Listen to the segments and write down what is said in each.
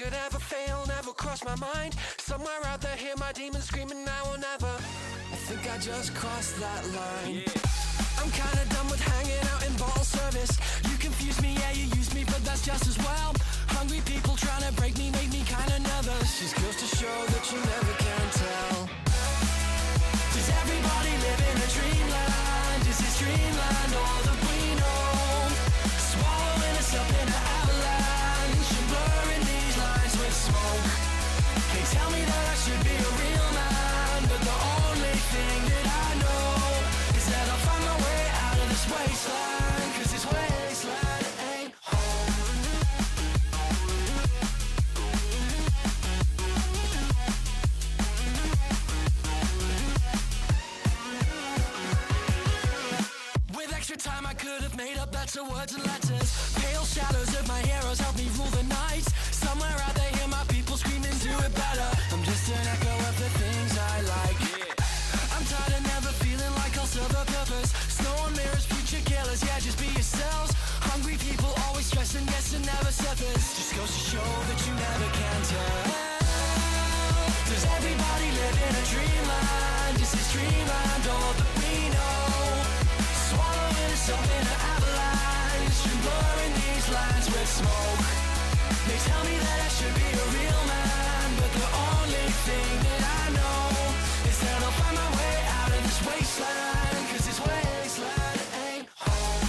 could ever fail, never crossed my mind. Somewhere out there, hear my demons screaming now or never. I think I just crossed that line. I'm kinda done with hanging out in bottle service. You confuse me, yeah, you use me, but that's just as well. Hungry people trying to break me make me kinda nervous. Just goes to show that you never can tell. Does everybody live in a dreamland? Is this dreamland all that we know? Swallowing us up in an avalanche and blurring these lines with smoke. They tell me that I should be a real man, but the only thing that I know is that I'll find my way out of this wasteland, 'cause this wasteland ain't home. With extra time I could have made up better words and letters. Pale shadows of my heroes help me rule the night. Somewhere out there hear my people screaming, do it better. I'm just an echo of the things I like. I'm tired of never feeling like I'll serve a purpose. Snow on mirrors, future killers, yeah, just be yourselves. Hungry people always stressing, guessing never surface. Just goes to show that you never can tell. Does everybody live in a dreamland? Is this dreamland all that we know? Swallowing us up in an avalanche and blurring these lines with smoke. They tell me that I should be a real man, but the only thing that I know is that I'll find my way out of this wasteland, 'cause this wasteland ain't home.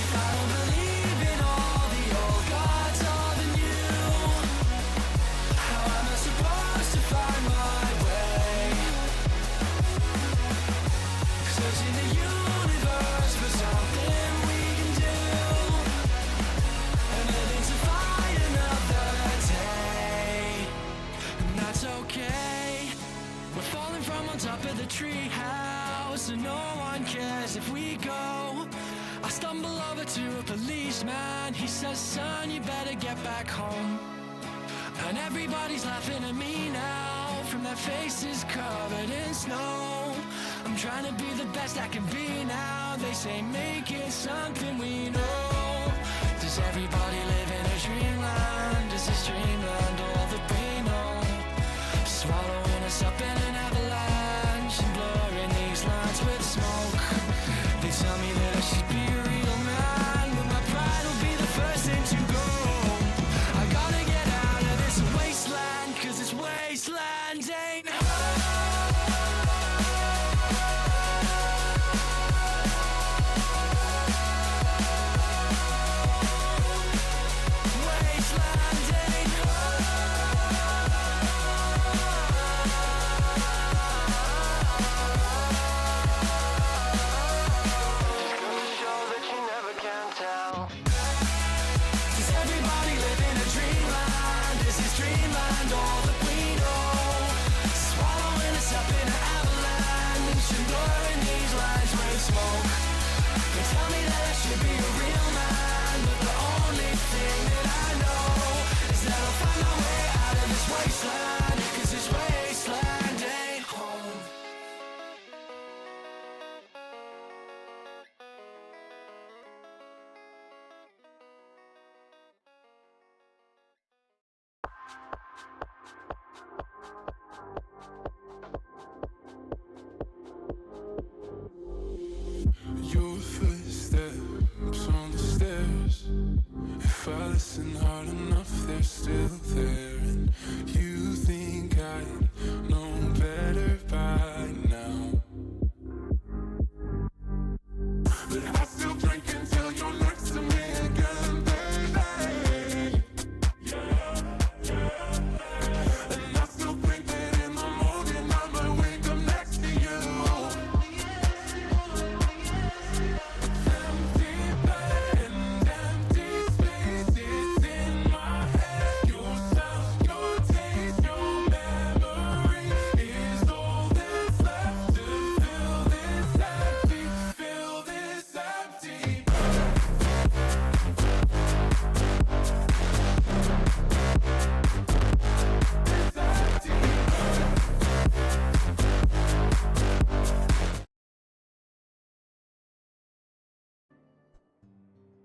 If I don't believe in all the old gods or the new, how am I supposed to find my way? Searching the universe for something we can do, and living to fight another day. And that's okay. We're falling from on top of the tree house, and no one cares if we go. I stumble over to a policeman. He says, son, you better get back home. And everybody's laughing at me now, from their faces covered in snow. I'm trying to be the best I can be now. They say make it something we know. Does everybody live in a dreamland? Is this dreamland all that we know? Swallowing us up in an avalanche and blurring these lines with smoke. They tell me that I should be a real man, but my pride will be the first thing to go. I gotta get out of this wasteland, 'cause this wasteland ain't wasteland ain't show that you never can tell. Does everybody live in a dreamland? Is this dreamland all that we know?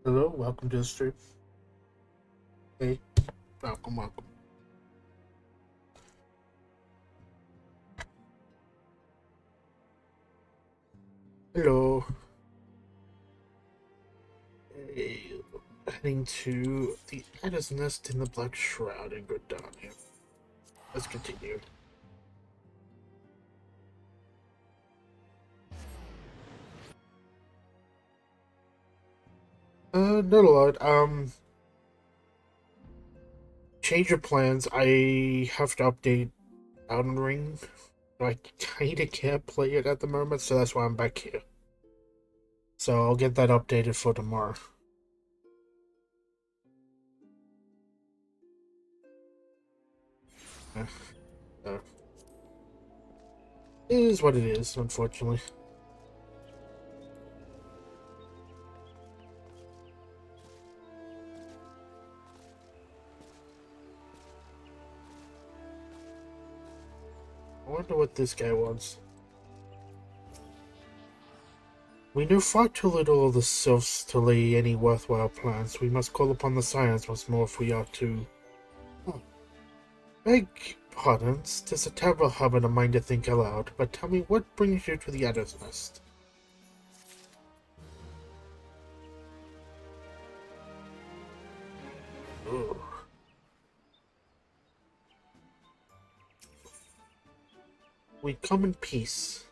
Hello, welcome to the stream. Hey, welcome. Hello. Hey, heading to the Adder's Nest in the Black Shroud in Gridania. Let's continue. Not a lot. Change your plans. I have to update Elden Ring. I kinda can't play it at the moment, so that's why I'm back here. So I'll get that updated for tomorrow. Uh, it is what it is, unfortunately. I wonder what this guy wants. We know far too little of the sylphs to lay any worthwhile plans. We must call upon the science once more if we are to... Oh. Beg pardons, 'tis a terrible habit of mine to think aloud, but tell me, what brings you to the Adder's Nest? Ugh. We come in peace.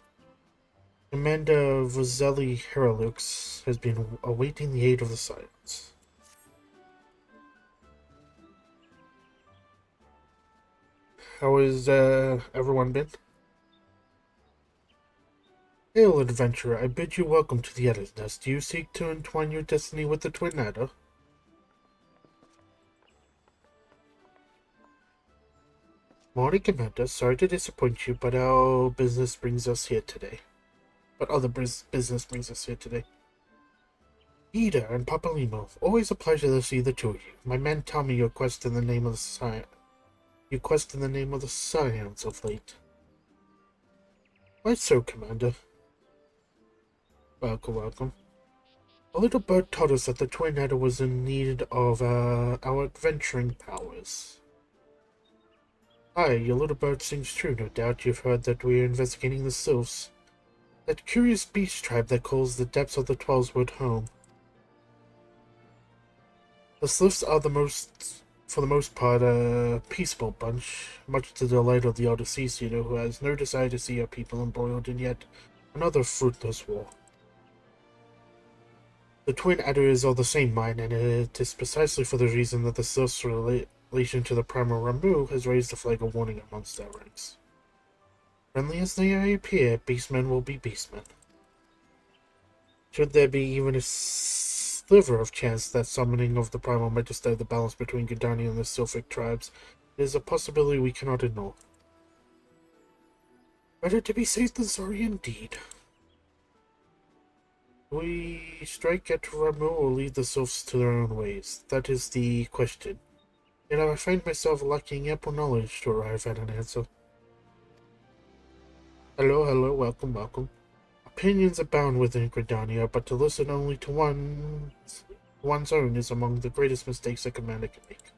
Commander Roselli Herolux has been awaiting the aid of the science. How has everyone been? Hail, adventurer, I bid you welcome to the Adder's Nest. Do you seek to entwine your destiny with the Twin Adder? Morning, Commander. Sorry to disappoint you, but our business brings us here today. But other business brings us here today. Ida and Papalimo, always a pleasure to see the two of you. My men tell me you quest in the name of the science. You quest in the name of the science of late. Quite so, Commander. Welcome. A little bird told us that the Twin Adder was in need of our adventuring powers. Aye, your little bird sings true. No doubt you've heard that we are investigating the sylphs. That curious beast tribe that calls the depths of the Twelveswood home. The sylphs are for the most part, a peaceful bunch, much to the delight of the elder Cecina, who has no desire to see her people embroiled in yet another fruitless war. The Twin Adder is of the same mind, and it is precisely for the reason that the sylphs' relation to the Primal Ramu has raised a flag of warning amongst our ranks. Friendly as they may appear, beastmen will be beastmen. Should there be even a sliver of chance that summoning of the Primal might disturb the balance between Gridania and the Sylphic tribes, it is a possibility we cannot ignore. Better to be safe than sorry indeed. We strike at Ramu or leave the Sylphs to their own ways? That is the question. Yet I find myself lacking ample knowledge to arrive at an answer. Hello, welcome. Opinions abound within Gridania, but to listen only to one's own is among the greatest mistakes a commander can make.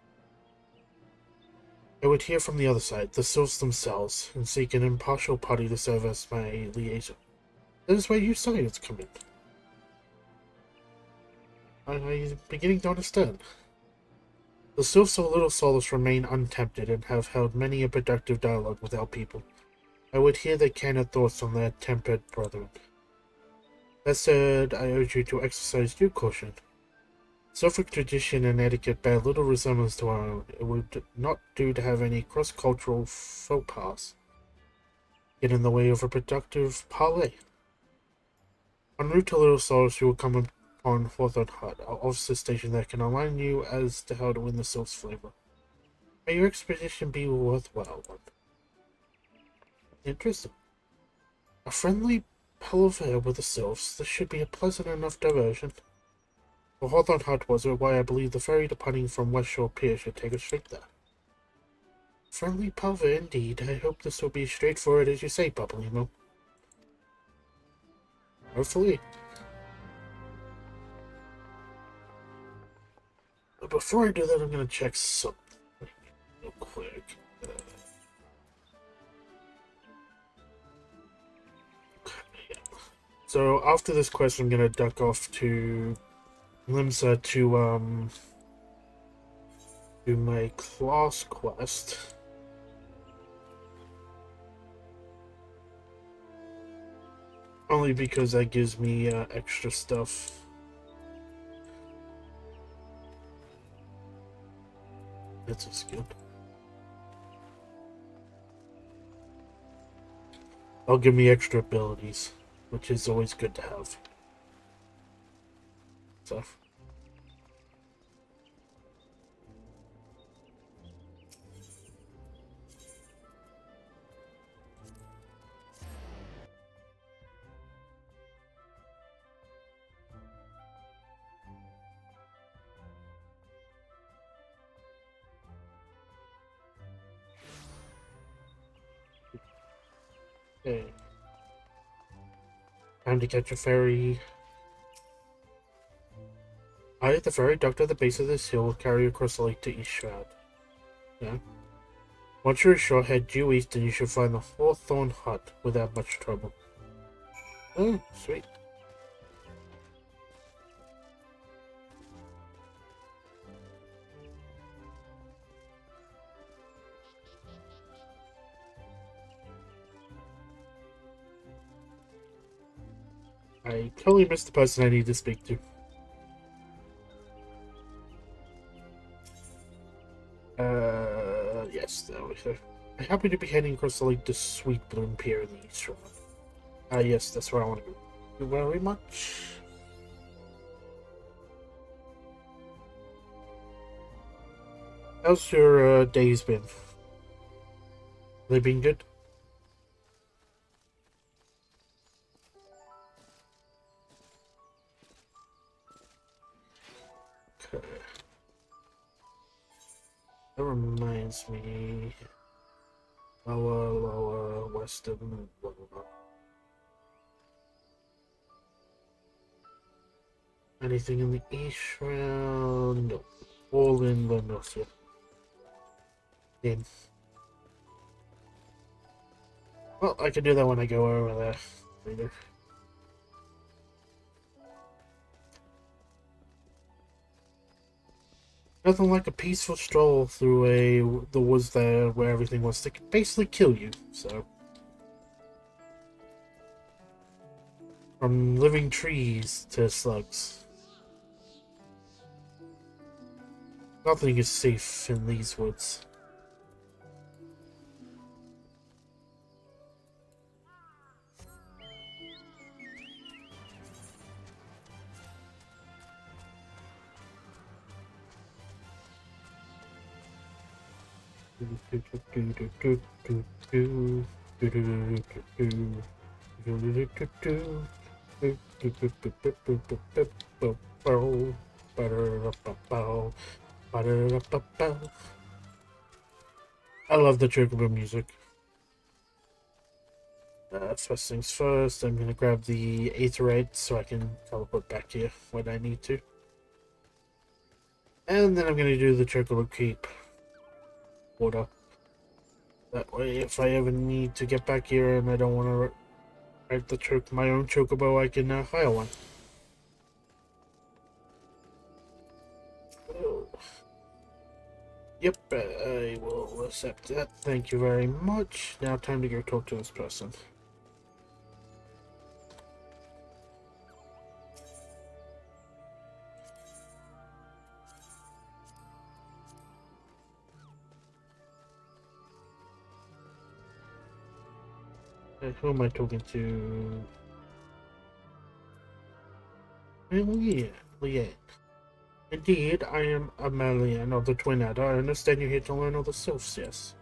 I would hear from the other side, the sylphs themselves, and seek an impartial party to serve as my liaison. That is where you science come in. I'm beginning to understand. The sylphs of Little Solace remain untempted and have held many a productive dialogue with our people. I would hear their candid thoughts on their tempered brethren. That said, I urge you to exercise due caution. Sylphic tradition and etiquette bear little resemblance to our own. It would not do to have any cross-cultural faux pas get in the way of a productive parley. En route to Little Solace, you will come upon Hawthorne Hut, our officer station that can enlighten you as to how to win the sylph's flavor. May your expedition be a worthwhile one. Interesting. A friendly palaver with the sylphs. This should be a pleasant enough diversion. For Hawthorne Hut was why I believe the ferry departing from West Shore Pier should take us straight there. Friendly palaver indeed. I hope this will be as straightforward as you say, Papalimo. Hopefully. before I do that, I'm gonna check something real quick. Yeah. So after this quest, I'm gonna duck off to Limsa to do my class quest. Only because that gives me extra stuff. That's a good. I'll give me extra abilities, which is always good to have. So. Okay. Time to catch a ferry. The ferry docked at the base of this hill will carry you across the lake to East Shroud. Yeah. Once you're ashore, head due east and you should find the Hawthorne Hut without much trouble. Oh, sweet. I totally missed the person I need to speak to. Yes, there we go. I happen to be heading across the lake to Sweet Bloom Pier in the East Shore. Yes, that's where I want to go. Thank you very much. How's your days been? They been good? Okay. That reminds me. Lower, western, blah, blah, blah. Anything in the East Shroud? No. All in Lemuria. Well, I can do that when I go over there later. Nothing like a peaceful stroll through the woods there where everything wants to basically kill you, so. From living trees to slugs. Nothing is safe in these woods. I love the Chocobo music. First things first, I'm gonna grab the Aetheryte so I can teleport back here when I need to. And then I'm gonna do the Chocobo Keep order. That way, if I ever need to get back here and I don't want to ride my own Chocobo, I can hire one. Oh. Yep, I will accept that. Thank you very much. Now time to go talk to this person. Who am I talking to? Leanne. Indeed, I am Amelian of the Twin Adder. I understand you're here to learn all the sylphs, yes.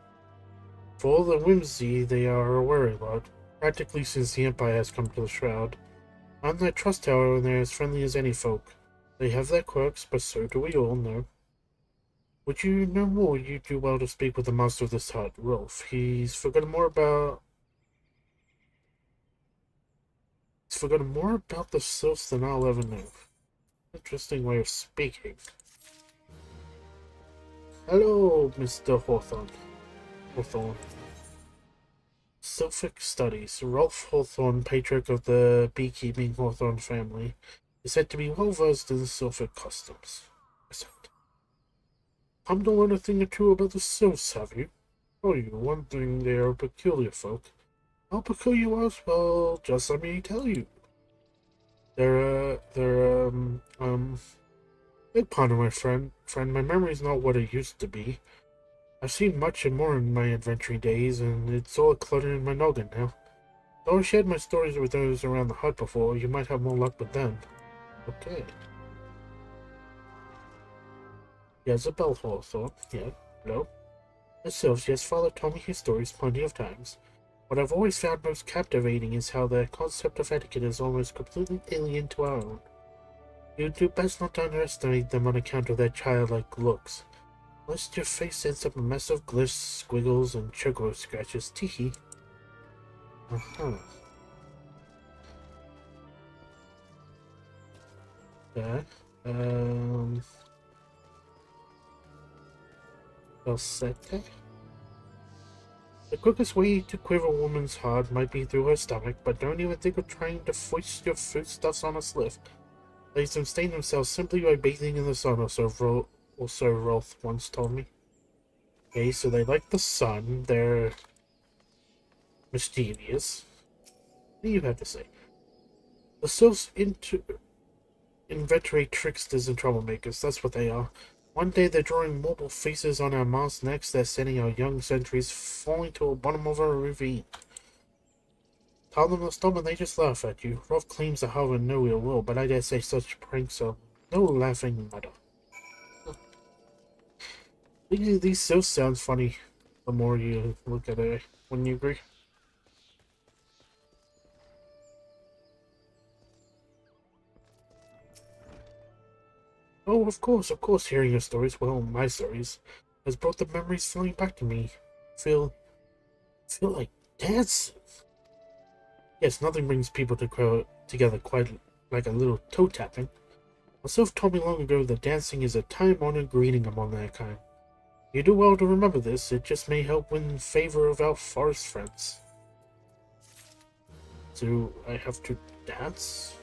For all the whimsy they are a worry about, practically since the Empire has come to the Shroud. On that trust tower, they're as friendly as any folk. They have their quirks, but so do we all know. Would you know more? You do well to speak with the master of this hut, Rolf. He's forgotten more about the sylphs than I'll ever know. Interesting way of speaking. Hello, Mr. Hawthorne. Hawthorne. Sylphic Studies. Rolf Hawthorne, patriarch of the beekeeping Hawthorne family, is said to be well versed in Sylphic customs. I said, come to learn a thing or two about the Sylphs, have you? Oh, you, one thing, they are peculiar folk. How peculiar was? Well, just let me tell you. They're big pardon, my friend. My memory's not what it used to be. I've seen much and more in my adventuring days, and it's all cluttered in my noggin now. Though I shared my stories with those around the hut before, you might have more luck with them. Okay. Jezebel Hawthorne. Yeah. Hello? The Sylphs, yes, Father told me his stories plenty of times. What I've always found most captivating is how their concept of etiquette is almost completely alien to our own. You'd do best not to underestimate them on account of their childlike looks. Lest your face ends up a mess of glyphs, squiggles, and choco scratches. Teehee. Uh-huh. Yeah. Falsete? The quickest way to quiver a woman's heart might be through her stomach, but don't even think of trying to foist your foodstuffs on a sliff. They sustain themselves simply by bathing in the sun, or so Rolf once told me. Okay, so they like the sun, they're mischievous. What do you have to say? The Sylphs inveterate tricksters and troublemakers, that's what they are. One day they're drawing mobile faces on our mouse, next they're sending our young sentries falling to the bottom of a ravine. Tell them to stop and they just laugh at you. Rolf claims to have no ill will, but I dare say such pranks are no laughing matter. These so sounds funny the more you look at it. Wouldn't you agree? Oh, of course, hearing your stories, well, my stories, has brought the memories flowing back to me. Feel like dance. Yes, nothing brings people together quite like a little toe tapping. Myself told me long ago that dancing is a time-honored greeting among mankind. You do well to remember this, it just may help win favor of our forest friends. Do I have to dance?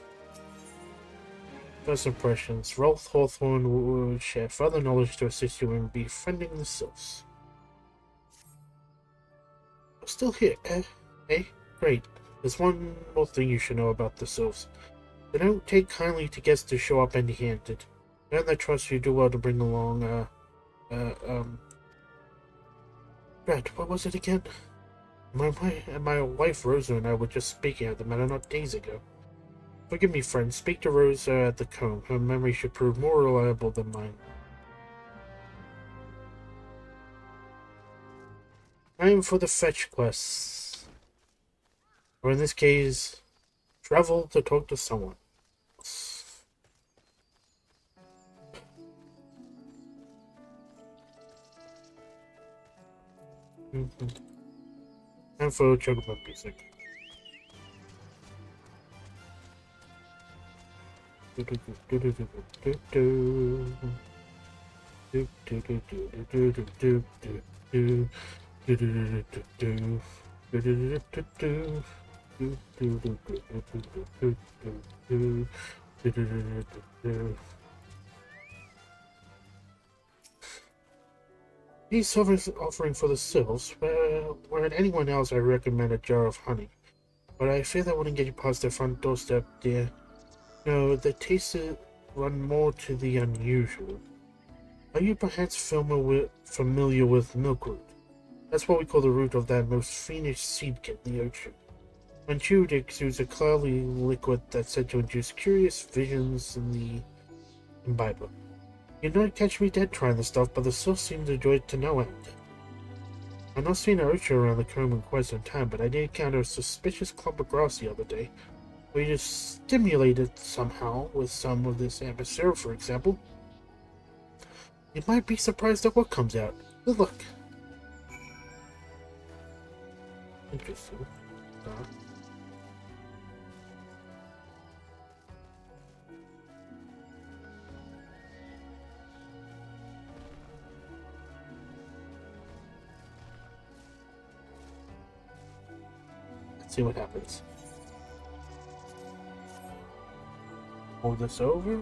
First impressions. Rolf Hawthorne would share further knowledge to assist you in befriending the Sylphs. I'm still here, eh? Eh? Great. There's one more thing you should know about the Sylphs. They don't take kindly to guests to show up empty-handed. And I trust you do well to bring along, Brad, what was it again? My wife Rosa and I were just speaking of the matter not days ago. Forgive me, friend. Speak to Rosa at the comb. Her memory should prove more reliable than mine. I am for the fetch quests. Or in this case, travel to talk to someone else. And for chocolate music. These offering for the Sylphs, were it anyone else, I recommend a jar of honey. But I fear that wouldn't get you past their front doorstep, dear. No, the tastes run more to the unusual. Are you perhaps familiar with milkroot? That's what we call the root of that most fiendish seed kit in the ocean. When chewed, it exudes a cloudy liquid that's said to induce curious visions in the imbiber. You'd not catch me dead trying the stuff, but the Sylphs seem to enjoy it to no end. I've not seen an Ocho around the comb in quite some time, but I did encounter a suspicious clump of grass the other day. We just stimulated somehow with some of this amber syrup, for example. You might be surprised at what comes out. Good luck. Interesting. See what happens. Hold this over.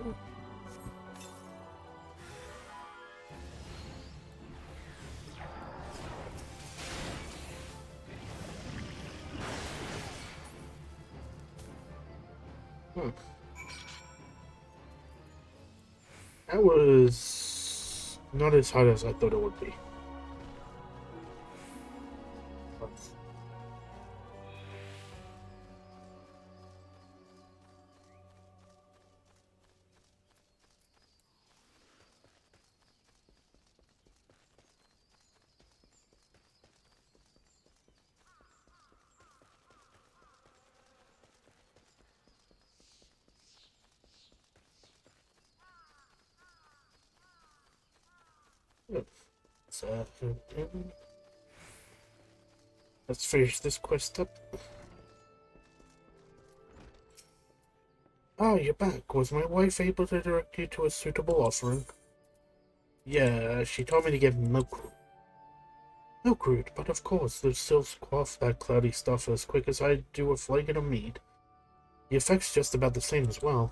That was not as hard as I thought it would be. So, let's finish this quest up. Ah, you're back. Was my wife able to direct you to a suitable offering? Yeah, she told me to get milk. Milk root, but of course, the sylphs quaff that cloudy stuff as quick as I do a flagon of mead. The effect's just about the same as well.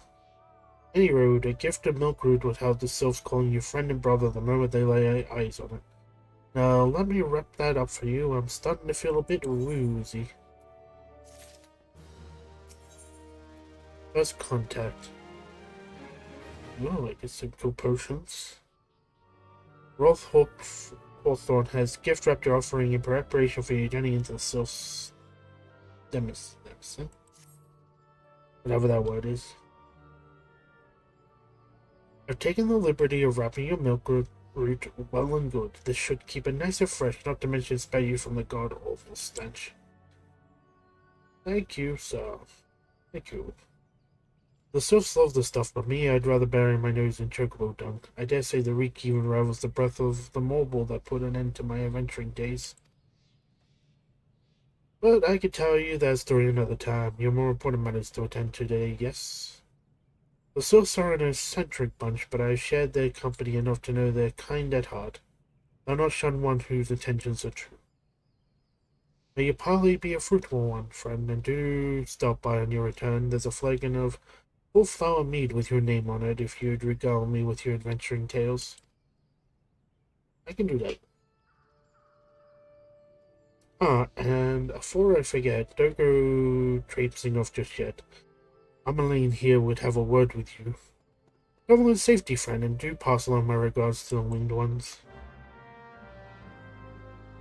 Any road, a gift of milk root would have the sylphs calling you friend and brother the moment they lay eyes on it. Now, let me wrap that up for you. I'm starting to feel a bit woozy. First contact. Oh, I get some cool potions. Rolf Hawthorne has gift wrapped your offering in preparation for your journey into the Sylphs. Demis, whatever that word is. I've taken the liberty of wrapping your milk root well and good. This should keep it nice and fresh, not to mention spare you from the god-awful stench. Thank you, sir. Thank you. The sylphs love the stuff, but me, I'd rather bury my nose in chocobo dung. I dare say the reek even rivals the breath of the marble that put an end to my adventuring days. But I could tell you that story another time. You have more important matters to attend to today, yes? The sylphs are an eccentric bunch, but I have shared their company enough to know they're kind at heart. I'll not shun one whose intentions are true. May your parley be a fruitful one, friend, and do stop by on your return. There's a flagon of full flower mead with your name on it if you'd regale me with your adventuring tales. I can do that. Ah, and before I forget, don't go traipsing off just yet. Amaline here would have a word with you. Travel in safety, friend, and do pass along my regards to the winged ones.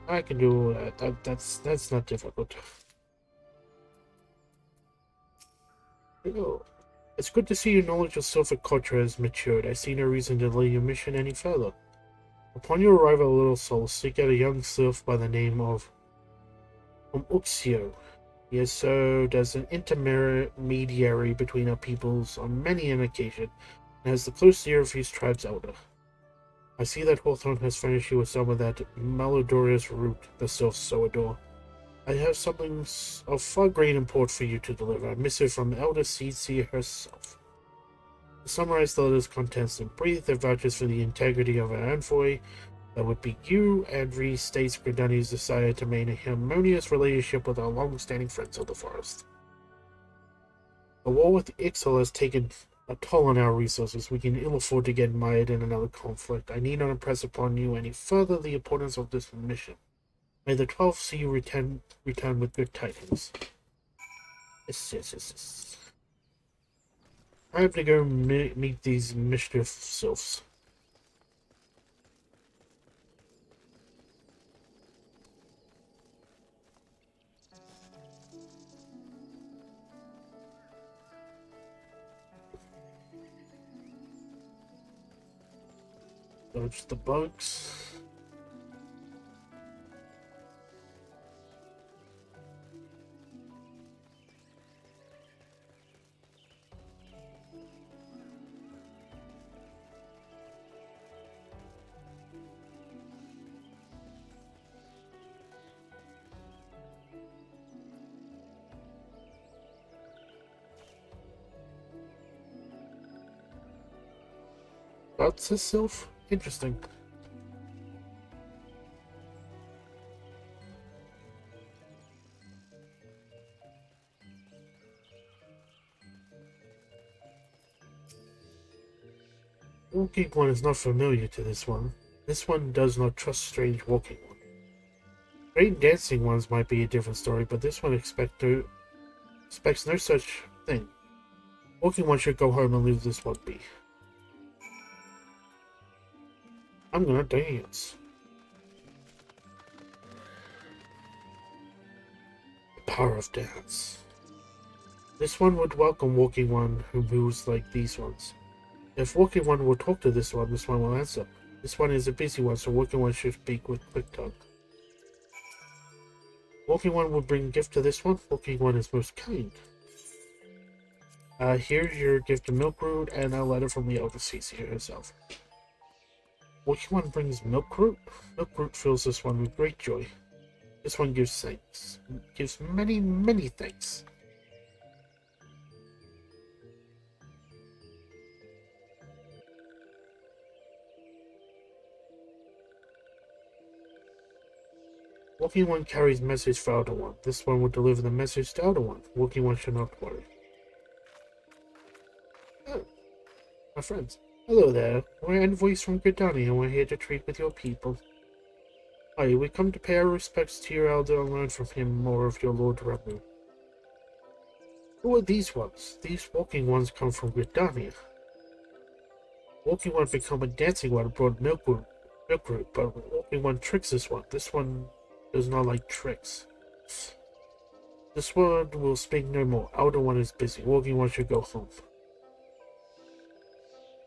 I can do that. That's not difficult. Oh, it's good to see your knowledge of Sylphic culture has matured. I see no reason to delay your mission any further. Upon your arrival at Little Soul, seek out a young sylph by the name of Uxio. He has served as an intermediary between our peoples on many an occasion, and has the close ear of his tribe's elder. I see that Hawthorne has furnished you with some of that malodorous root the sylphs so adore. I have something of far great import for you to deliver, a missive from Elder Seedseer herself. To summarize the letter's contents in brief, it vouches for the integrity of our envoy, that would be you, and restates Gridani's desire to maintain a harmonious relationship with our long-standing friends of the forest. The war with Ixal has taken a toll on our resources. We can ill afford to get mired in another conflict. I need not impress upon you any further the importance of this mission. May the 12th see you return with good tidings. Yes. I have to go meet these mischief sylphs. Dodge the bugs. That's a sylph? Interesting. Walking one is not familiar to this one. This one does not trust strange walking one. Great dancing ones might be a different story, but this one expects no such thing. Walking one should go home and leave this one be. I'm gonna dance. The power of dance. This one would welcome walking one who moves like these ones. If walking one will talk to this one will answer. This one is a busy one, so walking one should speak with quick tongue. Walking one will bring gift to this one. Walking one is most kind. Here's your gift of Milkroot and a letter from the Elder Cece herself. Walking one brings Milkroot. Milkroot fills this one with great joy. This one gives thanks. Gives many, many thanks. Walking one carries message for Elder One. This one will deliver the message to Elder One. Walking one should not worry. Oh, my friends. Hello there. We're envoys from Gridania and we're here to treat with your people. Hi, we come to pay our respects to your elder and learn from him more of your Lord Ramuh. Who are these ones? These walking ones come from Gridania. Walking one become a dancing one brought Milkroot, but walking one tricks this one. This one does not like tricks. This one will speak no more. Elder one is busy. Walking one should go home.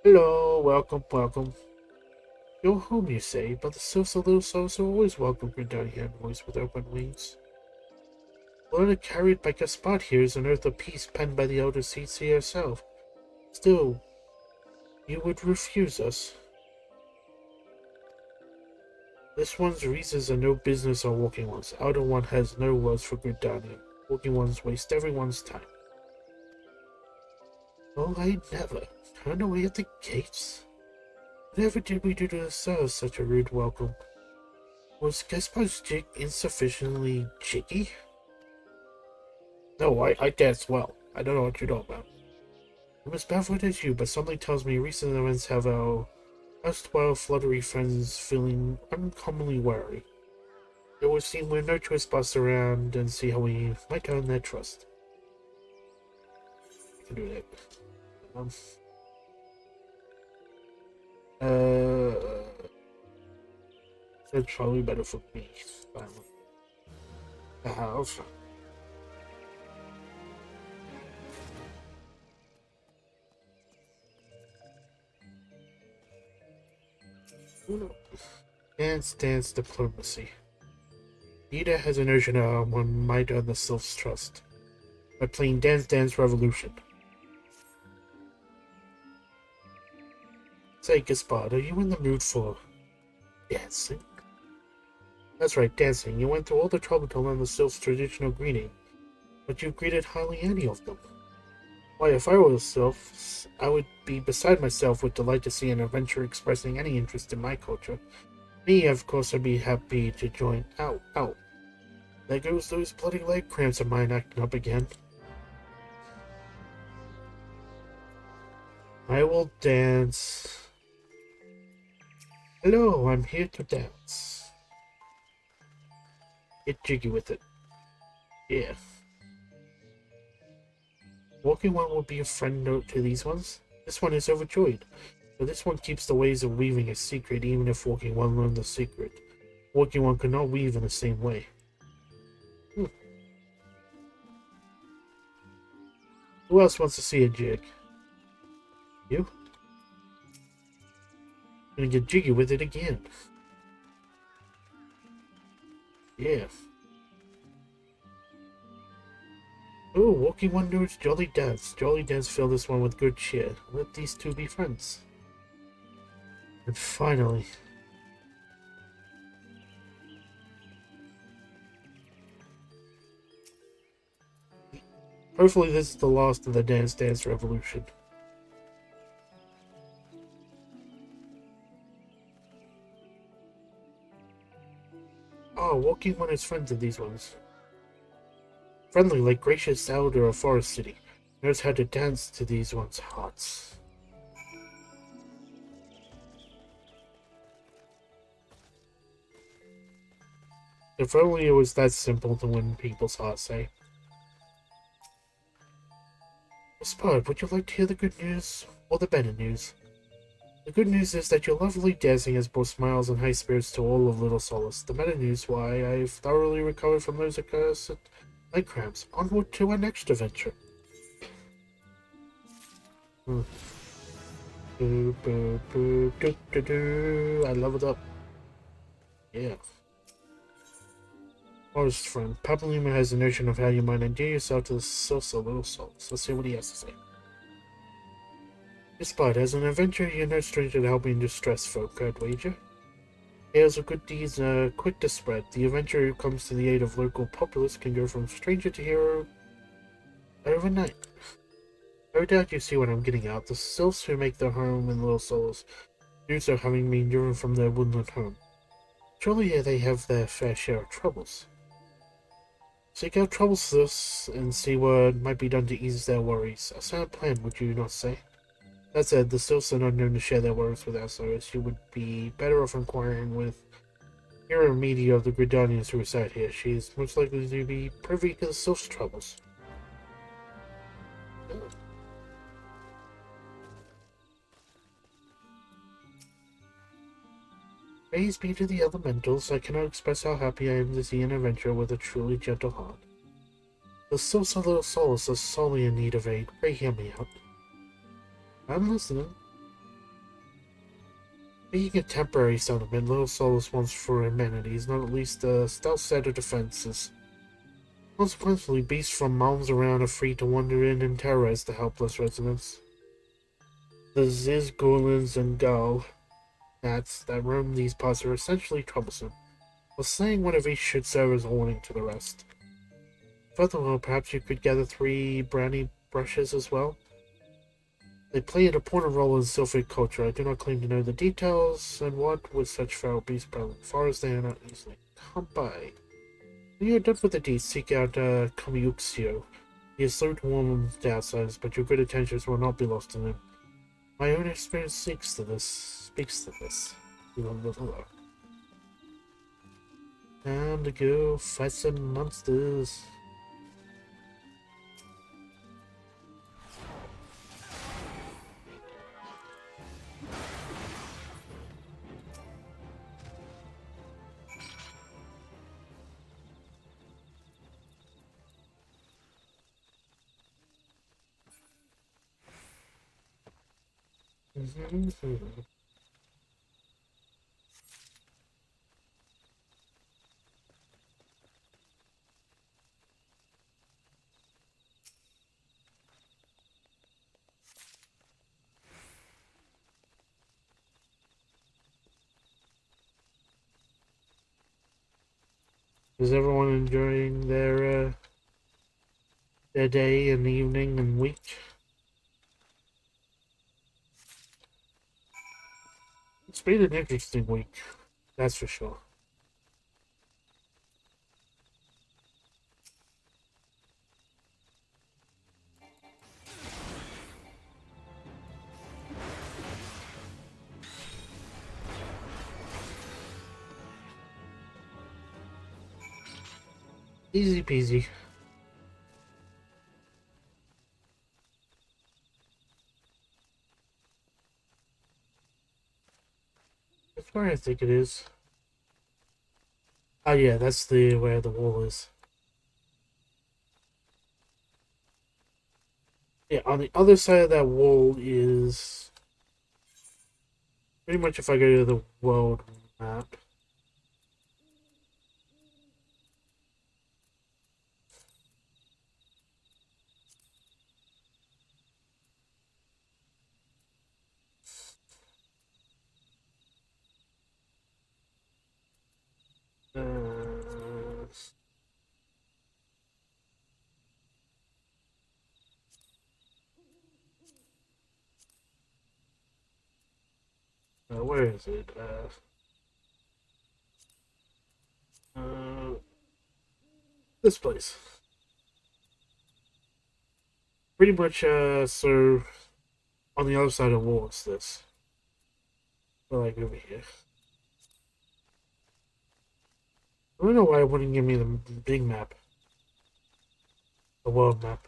Hello, welcome, welcome. You're home, you say, but the Sylphs and Little Souls are always welcome Gridania envoys with open wings. The letter carried by Gaspard here is an oath of peace penned by the Elder Cece herself. Still, you would refuse us. This one's reasons are no business on walking ones. Elder one has no words for Gridania. Walking ones waste everyone's time. Oh, I never. Turned away at the gates? Whatever did we do to deserve such a rude welcome? Was Gaspard's jig insufficiently jiggy? No, I danced well. I don't know what you're talking about. I'm as baffled as you, but something tells me recent events have our erstwhile fluttery friends feeling uncommonly wary. It would seem we're no choice but bust around and see how we might earn their trust. I can do that. That's probably better for me. The house. Dance diplomacy. Nita has a notion of one might earn the Sylph's trust by playing Dance Revolution. Say, Gaspard, are you in the mood for dancing? That's right, dancing. You went through all the trouble to learn the Sylph's traditional greeting, but you greeted hardly any of them. Why, if I were a Sylph, I would be beside myself with delight to see an adventurer expressing any interest in my culture. Me, of course, I'd be happy to join. Ow. There goes those bloody leg cramps of mine acting up again. I will dance. Hello, I'm here to dance. Get jiggy with it. Yeah. Walking one will be a friend note to these ones. This one is overjoyed, but this one keeps the ways of weaving a secret even if walking one learned the secret. Walking one could not weave in the same way. Who else wants to see a jig? You? Gonna get jiggy with it again. Yeah. Oh, walking one knows Jolly Dance. Jolly Dance filled this one with good cheer. Let these two be friends. And finally... hopefully this is the last of the Dance Revolution. Oh, walking one is friends of these ones. Friendly like gracious elder of Forest City. Knows how to dance to these ones' hearts. If only it was that simple to win people's hearts, eh? Spud, would you like to hear the good news or the better news? The good news is that your lovely dancing has brought smiles and high spirits to all of Little Solace. The better news, why, I've thoroughly recovered from those accursed leg cramps. Onward to our next adventure. Boo, boo, boo, doo, doo, doo. I leveled up. Yeah. Forest friend, Papalima has a notion of how you might endear yourself to the so Little Solace. Let's see what he has to say. Despite, as an adventurer, you're no stranger to helping distressed folk, I'd wager. Tales of good deeds are quick to spread. The adventurer who comes to the aid of local populace can go from stranger to hero overnight. No doubt you see what I'm getting at. The sylphs who make their home in Little Solace do so having been driven from their woodland home. Surely they have their fair share of troubles. Seek out trouble sylphs and see what might be done to ease their worries. A sound plan, would you not say? That said, the sylphs are not known to share their worries with outsiders. You would be better off inquiring with Hero Media of the Gridanians who reside here. She is most likely to be privy to the sylphs' troubles. Praise be to the elementals. I cannot express how happy I am to see an adventurer with a truly gentle heart. The sylphs of Little Solace are sorely in need of aid. Pray hear me out. I'm listening. Being a temporary settlement, Little Solace wants for amenities, not at least a stout set of defenses. Consequently, beasts from mountains around are free to wander in and terrorize the helpless residents. The Zizgolins and Gal gnats that roam these parts are essentially troublesome, while slaying one of each should serve as a warning to the rest. Furthermore, perhaps you could gather 3 brownie brushes as well. They play an important role in Sylphic culture. I do not claim to know the details, and what with such foul beasts present, far as they are not easily come by. When you are done with the deed, seek out Kamiuxio. He is slow to warm the outsiders, but your good intentions will not be lost on him. My own experience speaks to this. Hello. Time to go fight some monsters. Is everyone enjoying their day and evening and week? It's been an interesting week, that's for sure. Easy peasy. That's where I think it is. Oh yeah, that's the where the wall is. Yeah, on the other side of that wall is pretty much if I go to the world map. Where is it? This place. Pretty much, so on the other side of the wall is this. Or like over here. I don't know why it wouldn't give me the big map. The world map.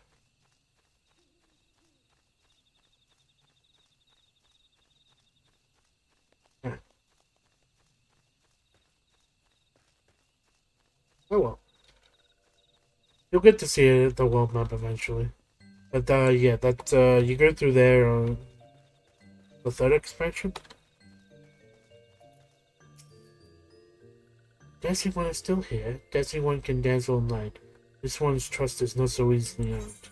Yeah. Oh well. You'll get to see it, the world map eventually. But yeah, that you go through there on the third expansion. Dancing One is still here. Dancing One can dance all night. This one's trust is not so easily earned.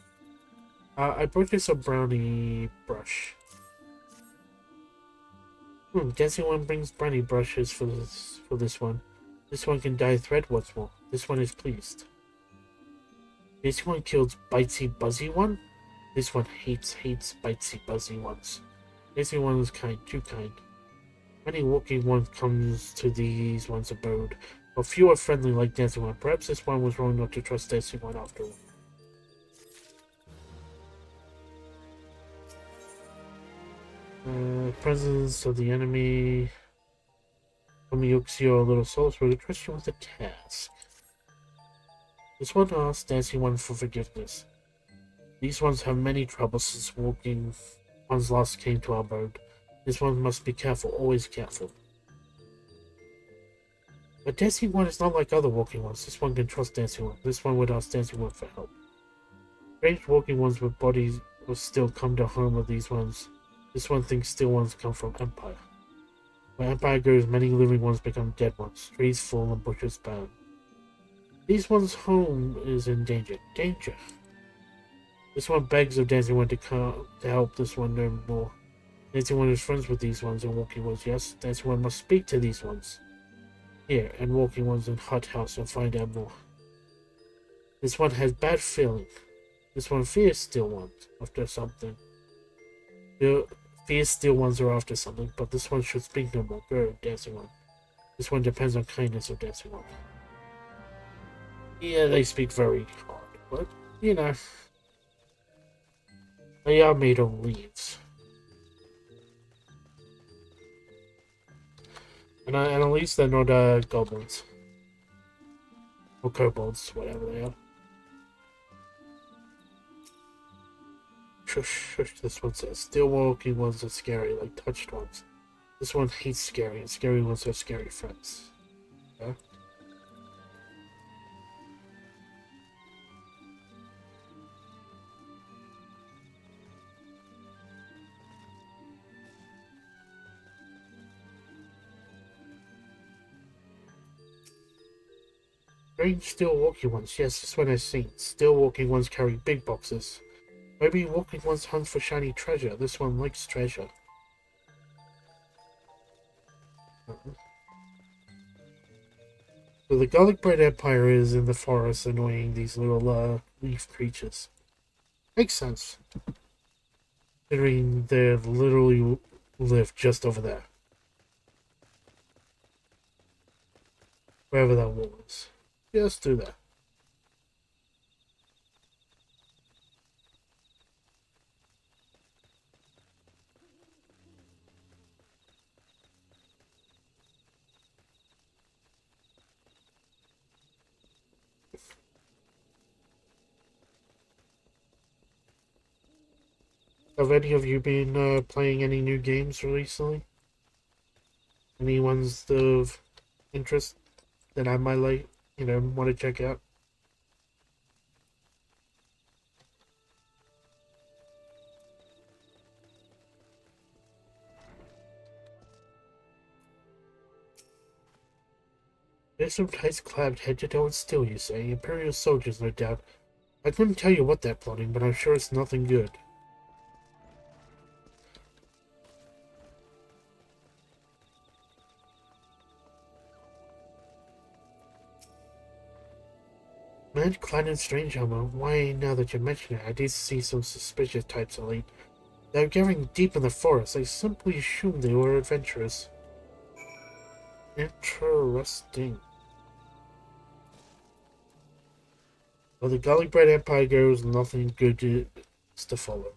I brought you some brownie brush. Dancing One brings brownie brushes for this one. This one can dye thread what's more. This one is pleased. This one kills Bitesy Buzzy One. This one hates Bitesy Buzzy Ones. Dancing One is kind, too kind. Many walking one comes to these one's abode, but few are friendly like Dancing One. Perhaps this one was wrong not to trust Dancing One after all. Presence of the enemy. Tomiyuxio, a little soul, will trust you with a task. This one asks Dancing One for forgiveness. These ones have many troubles since walking ones last came to our abode. This one must be careful, always careful. But Dancing One is not like other walking ones. This one can trust Dancing One. This one would ask Dancing One for help. Strange walking ones with bodies will still come to home of these ones. This one thinks still ones come from Empire. Where Empire goes, many living ones become dead ones. Trees fall and bushes burn. These ones' home is in danger. Danger. This one begs of Dancing One to come to help this one no more. Dancing One is friends with these ones and walking ones. Yes, Dancing One must speak to these ones. Here, and walking ones in Hut House and find out more. This one has bad feeling. This one fears still ones after something. Fears still ones are after something, but this one should speak no more. Go, Dancing One. This one depends on kindness of Dancing One. Yeah, they speak very hard, but, you know, they are made of leaves. And at least they're not goblins. Or kobolds, whatever they are. Shush, shush, this one says. Still walking ones are scary, like touched ones. This one hates scary, and scary ones are scary friends. Yeah? Strange still walking ones. Yes, this one has seen. Still walking ones carry big boxes. Maybe walking ones hunt for shiny treasure. This one likes treasure. So the garlic bread empire is in the forest annoying these little leaf creatures. Makes sense. Considering they literally live just over there. Wherever that wall is. Just do that. Have any of you been playing any new games recently? Any ones of interest that I might like, want to check out? There's some tight-clad head to toe and still, you say? Imperial soldiers, no doubt. I couldn't tell you what they're plotting, but I'm sure it's nothing good. Man clad in strange armor. Why, now that you mention it, I did see some suspicious types of late. They're getting deep in the forest. I simply assumed they were adventurers. Interesting. Well, the garlic bread empire goes, nothing good is to follow.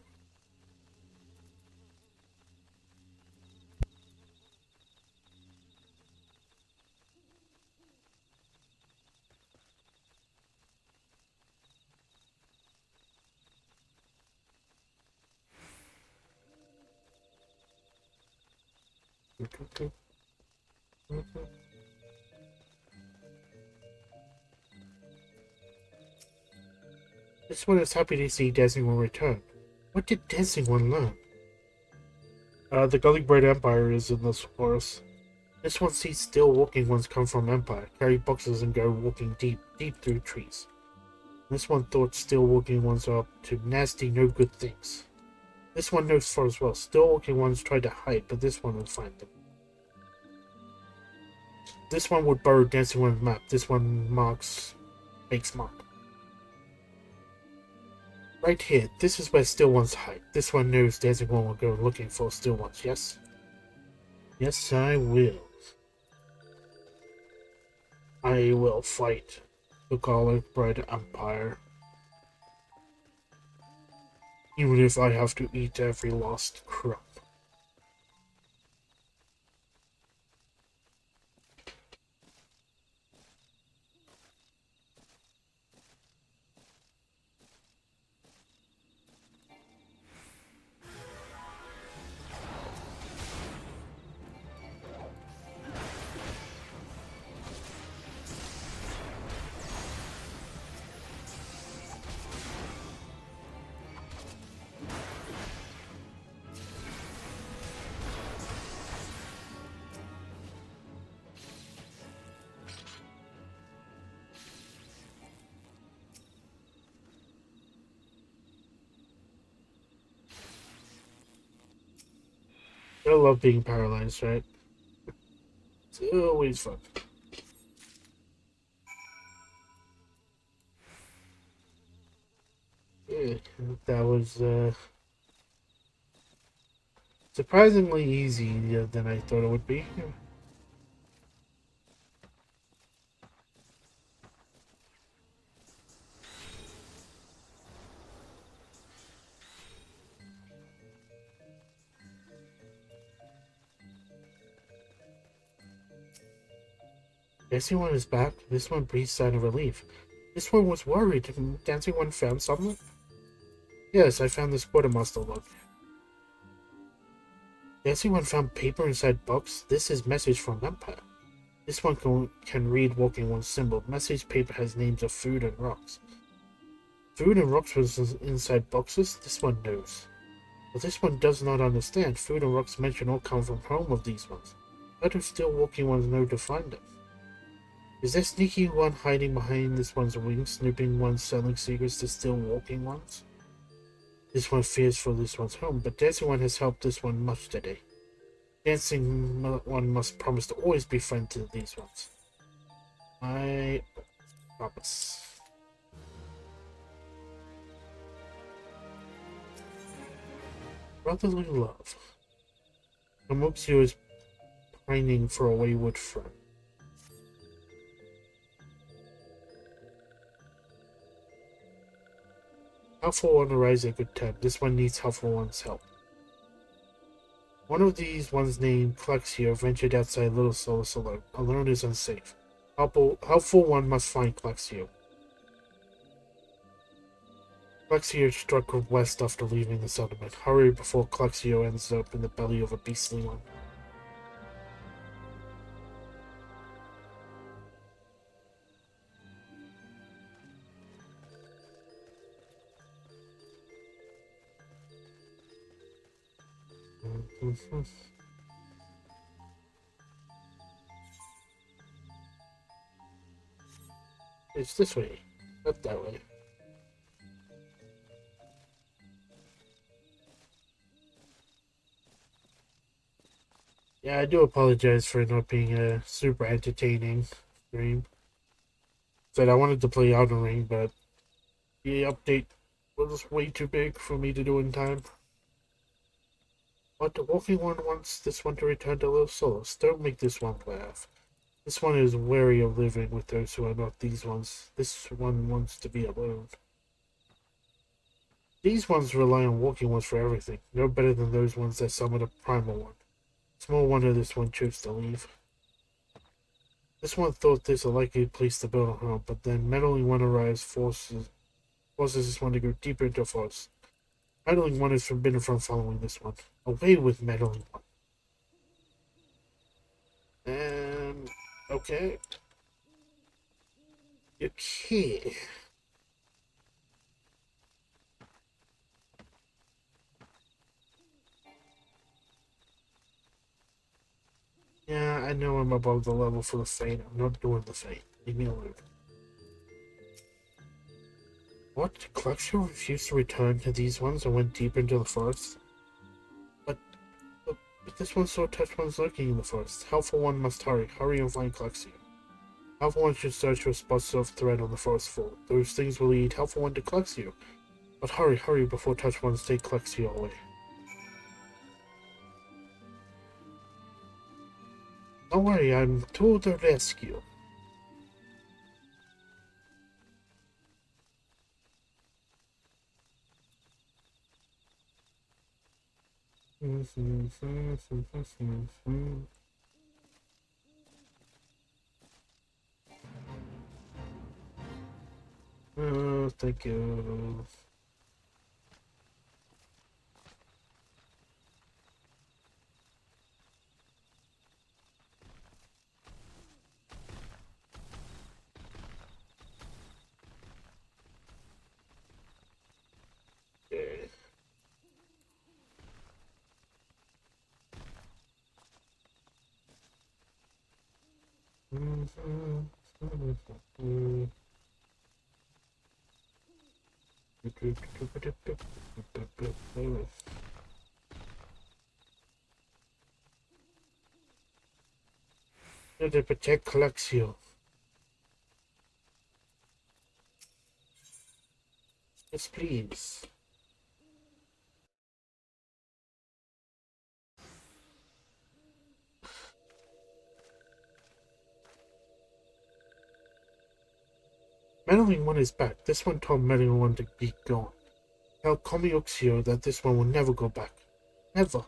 This one is happy to see Dancing One return. What did Dancing One learn? The Gully Bread Empire is in this forest. This one sees still walking ones come from Empire, carry boxes and go walking deep through trees. This one thought still walking ones are up to nasty, no good things. This one knows far as well. Still walking ones tried to hide, but this one will find them. This one would borrow Dancing One's map. This one makes mark. Right here, this is where still ones hide. This one knows Dancing One will go looking for still ones, yes? Yes, I will. I will fight the Gully Bread Empire. Even if I have to eat every lost crumb. I love being paralyzed, right? It's always fun. Yeah, that was surprisingly easy than I thought it would be. Dancing One is back. This one breathes sign of relief. This one was worried. Dancing One found something? Yes, I found this quartermaster log. Dancing One found paper inside box. This is message from Empire. This one can read Walking One's symbol. Message paper has names of food and rocks. Food and rocks was inside boxes? This one knows. But this one does not understand. Food and rocks mentioned all come from home of these ones. How do still walking ones know to find them? Is there sneaky one hiding behind this one's wings, snooping one selling secrets to still walking ones? This one fears for this one's home, but Dancing One has helped this one much today. Dancing One must promise to always be friend to these ones. I promise. Brotherly love. Amoxio is pining for a wayward friend. Helpful One arrives at good time. This one needs Helpful One's help. One of these ones named Clexio ventured outside Little Solus alone. Alone is unsafe. Helpful One must find Clexio. Clexio struck west after leaving the settlement. Hurry before Clexio ends up in the belly of a beastly one. It's this way, not that way. Yeah, I do apologize for not being a super entertaining stream. Said I wanted to play Elden Ring, but the update was way too big for me to do in time. But the Walking One wants this one to return to Little Solus. Don't make this one laugh. This one is wary of living with those who are not these ones. This one wants to be alone. These ones rely on Walking Ones for everything. No better than those ones that summon a Primal One. Small wonder this one chose to leave. This one thought this a likely place to build a home, but then Meddling One arrives, forces this one to go deeper into forest. Meddling One is forbidden from following this one. Away with Meddling One. Okay. Okay. Yeah, I know I'm above the level for the Fate. I'm not doing the Fate. Leave me alone. What? Clexio refused to return to these ones and went deep into the forest? But, but this one saw Touch One's lurking in the forest. Helpful One must hurry. Hurry and find Clexio. Helpful One should search for spots of thread on the forest floor. Those things will lead Helpful One to Clexio. But hurry, hurry before Touch Ones take Clexio away. Don't worry, I'm to the rescue. Oh, thank you. Okay. To protect Clexio. Yes, please. Meddling One is back. This one told Meddling One to be gone. Tell Komiuxio that this one will never go back. Never.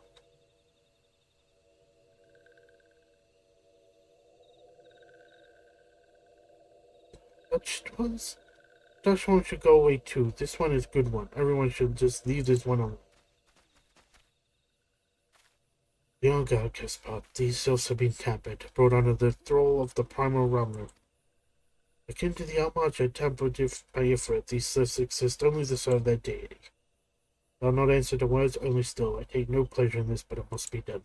Touched ones? Touched one should go away too. This one is good one. Everyone should just leave this one alone. Beyond Galcaspot, these cells have been tampered, brought under the thrall of the primal realm. Akin to the Almaja tampered by Ifrit, these cells exist only to serve their deity. I'll not answer to words, only still. I take no pleasure in this, but it must be done.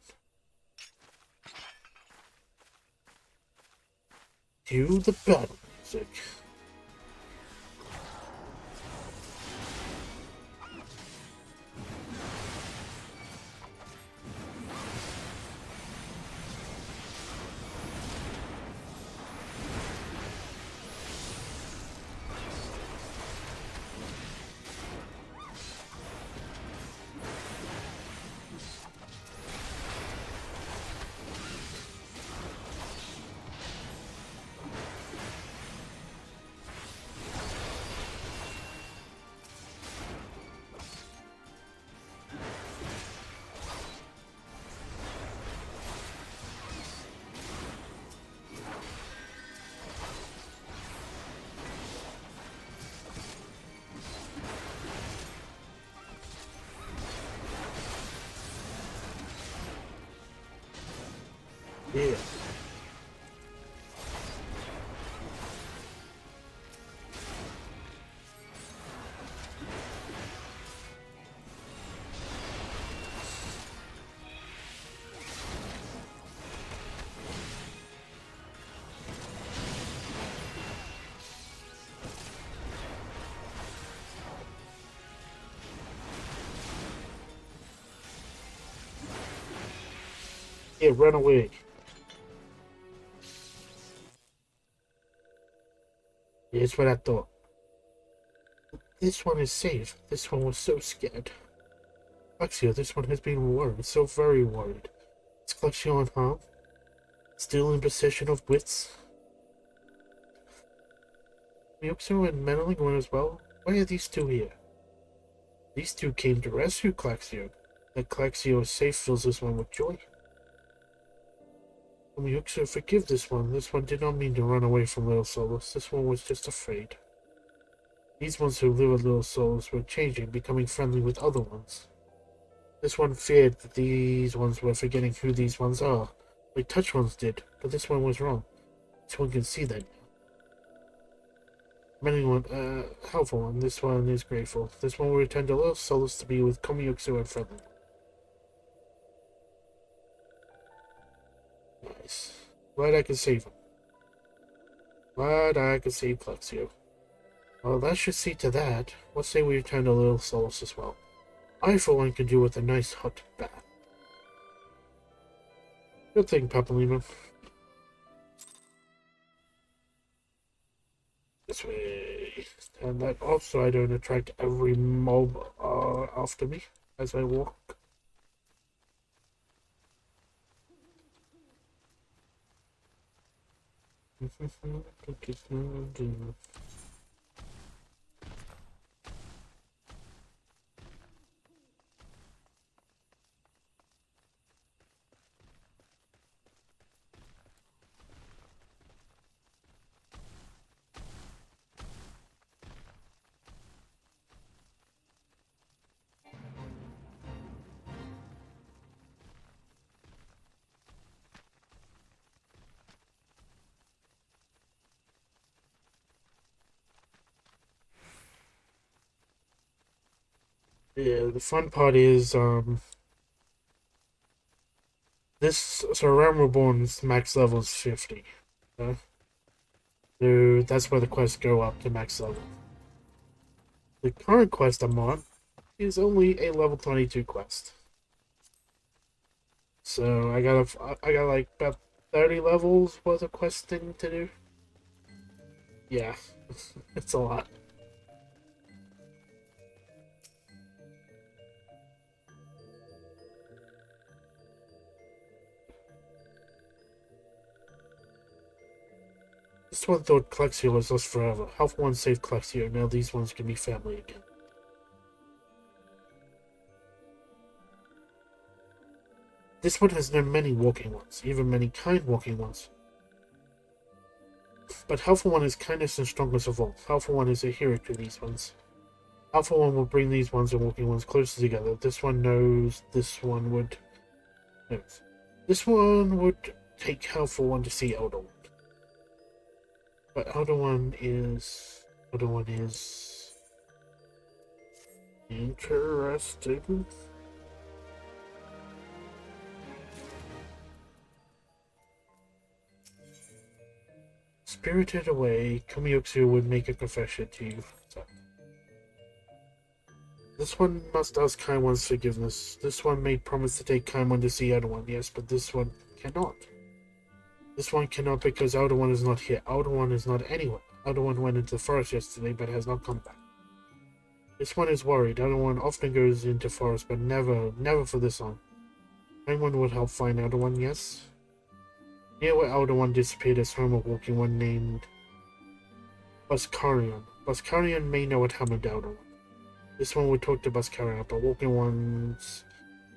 Cue the battle music. Yeah. Yeah, run away. Yeah, that's what I thought. This one is safe. This one was so scared. Lexio, this one has been worried, so very worried. Is Clexio unharmed? Still in possession of wits? Ryuxo and Meddling One as well? Why are these two here? These two came to rescue Clexio. That Clexio is safe fills this one with joy. Ryuxo, forgive this one. This one did not mean to run away from Little Solus. This one was just afraid. These ones who live with Little Solus were changing, becoming friendly with other ones. This one feared that these ones were forgetting who these ones are, like Touch Ones did, but this one was wrong. So one can see that. Many one, helpful one. This one is grateful. This one will return to little solace to be with Komiotsu and friendly. Nice. Glad I could save him. Glad I could save Plexio. Well, that should see to that. Let's say we return to little solace as well. I, for one, could do with a nice hot bath. Good thing, Papalima. This way. And that also I don't attract every mob after me as I walk. Yeah, the fun part is, so Realm Reborn's max level is 50. So that's where the quests go up to max level. The current quest I'm on is only a level 22 quest. So I got like about 30 levels worth of questing to do. Yeah, it's a lot. This one thought Clexio was lost forever. Health one saved Clexio, now these ones can be family again. This one has known many walking ones, even many kind walking ones. But Helpful One is kindness and strongest of all. Helpful One is a hero to these ones. Helpful One will bring these ones and walking ones closer together. This one knows this one would... No. This one would take Helpful One to see Elder One. But Elder One is... Interesting. Spirited away, Komiotsu would make a confession to you. So. This one must ask Kind One's forgiveness. This one made promise to take Kind One to see Elder One, yes, but this one cannot. This one cannot because Elder One is not here. Elder One is not anywhere. Elder One went into the forest yesterday, but has not come back. This one is worried. Elder One often goes into forest, but never for this long. Kind One would help find Elder One, yes? Near where Elder One disappeared is home of walking one named Buscarion. Buscarion may know what happened to Elder One. This one would talk to Buscarion, but walking ones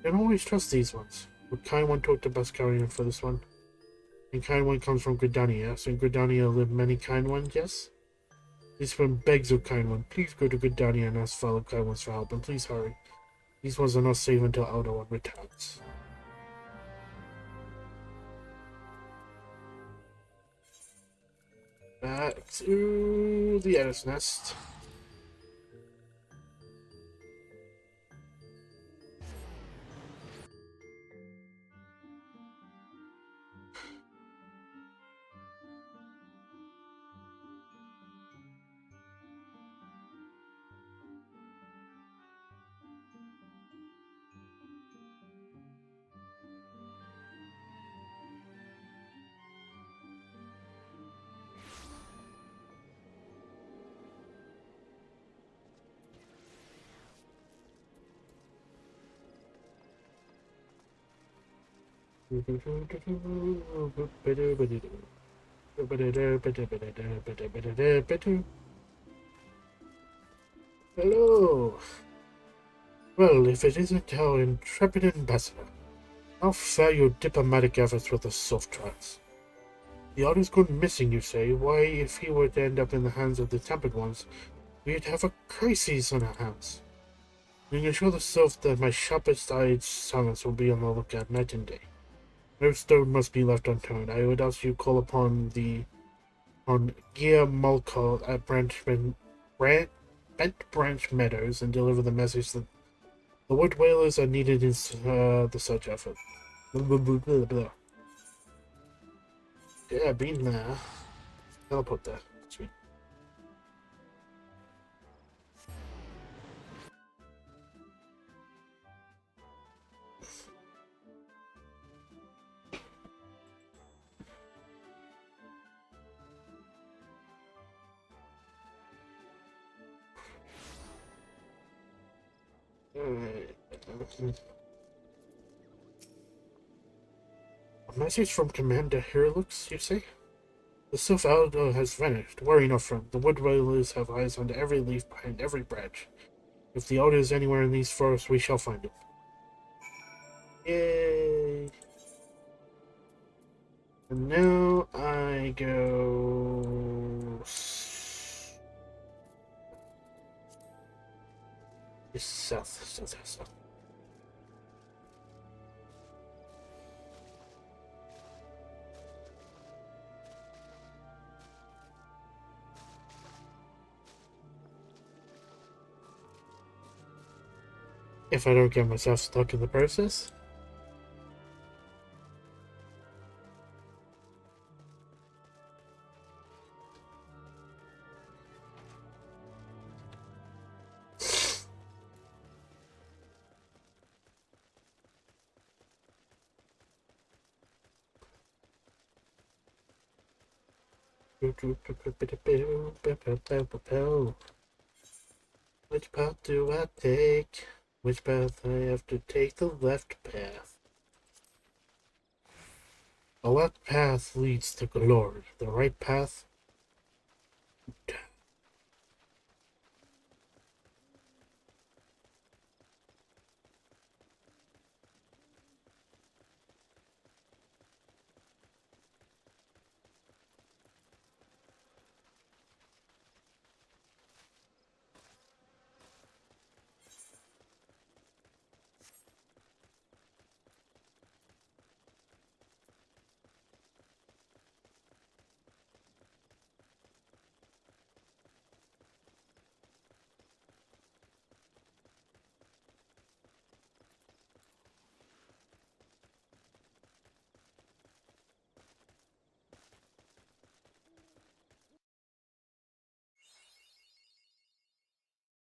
don't always trust these ones. Would Kind One talk to Buscarion for this one? And Kind One comes from Gridania, yes? In Gridania live many Kind Ones, yes? This one begs of Kind One, please go to Gridania and ask fellow Kind Ones for help, and please hurry. These ones are not safe until Elder One returns. Back to the Editor's Nest. Hello. Well, if it isn't our intrepid ambassador, how fare your diplomatic efforts with the Sylph-Trans? The other's gone missing, you say? Why, if he were to end up in the hands of the Tempered Ones, we'd have a crisis on our hands. I can assure the Sylph that my sharpest-eyed silence will be on the lookout night and day. No stone must be left unturned. I would ask you call upon the on Gia Mulcahy at Bent Branch Meadows and deliver the message that the wood whalers are needed in the search effort. Blah, blah, blah, blah, blah. Yeah, been there. I'll put there. Sweet. Alright. A message from Commander Hirlux, you say? The Sylph Elder has vanished. Worry no, friend. The wood whalers have eyes on every leaf behind every branch. If the Elder is anywhere in these forests, we shall find him. Yay! And now I go... south. If I don't get myself stuck in the process. Which path do I take? Which path I have to take? The left path. The left path leads to glory. The right path...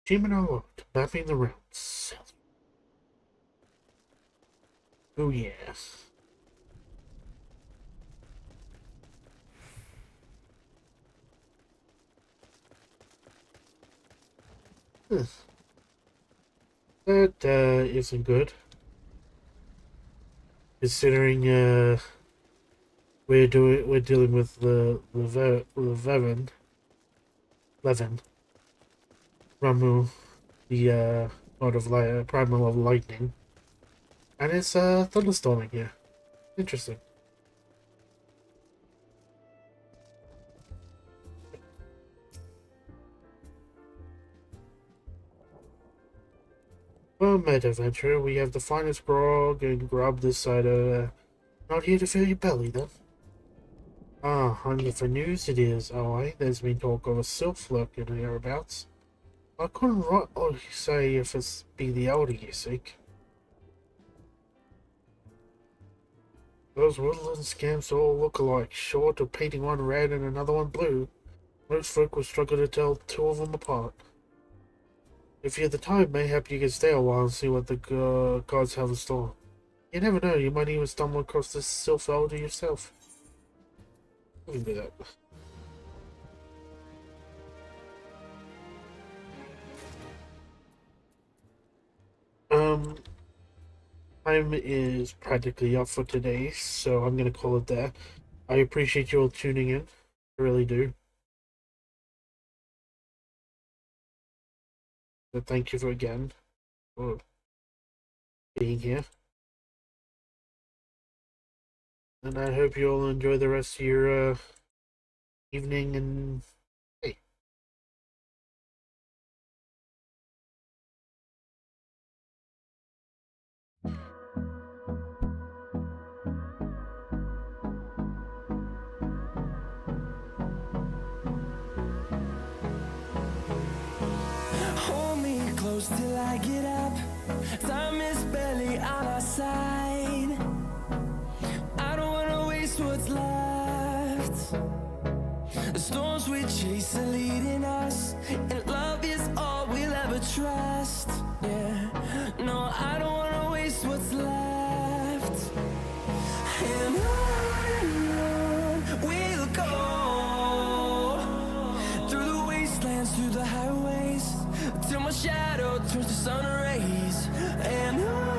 Achievement unlocked. Mapping the routes. Oh yeah. That isn't good. Considering we're dealing with the Levin Ramu, the god of primal of lightning, and it's thunderstorming here. Interesting. Well met, adventurer. We have the finest grog and grub this side of. Not here to fill your belly, then. Ah, hungry for news it is. Oh, there's been talk of a sylph lurking hereabouts. I couldn't say if it's be the elder you seek. Those woodland scamps all look alike, short of painting one red and another one blue. Most folk will struggle to tell two of them apart. If you have the time, mayhap you can stay a while and see what the gods have in store. You never know, you might even stumble across this sylph elder yourself. We can do that. Time is practically up for today, so I'm gonna call it there. I appreciate you all tuning in. I really do. So thank you again for being here. And I hope you all enjoy the rest of your evening and day. gotta get up. Time is barely on our side. I don't wanna waste what's left. The storms we chase are leading us, and love is all we'll ever trust. Yeah, no, I don't wanna waste what's left. And on we'll go, through the wastelands, through the highways, till my shadow turns to sun rays. And on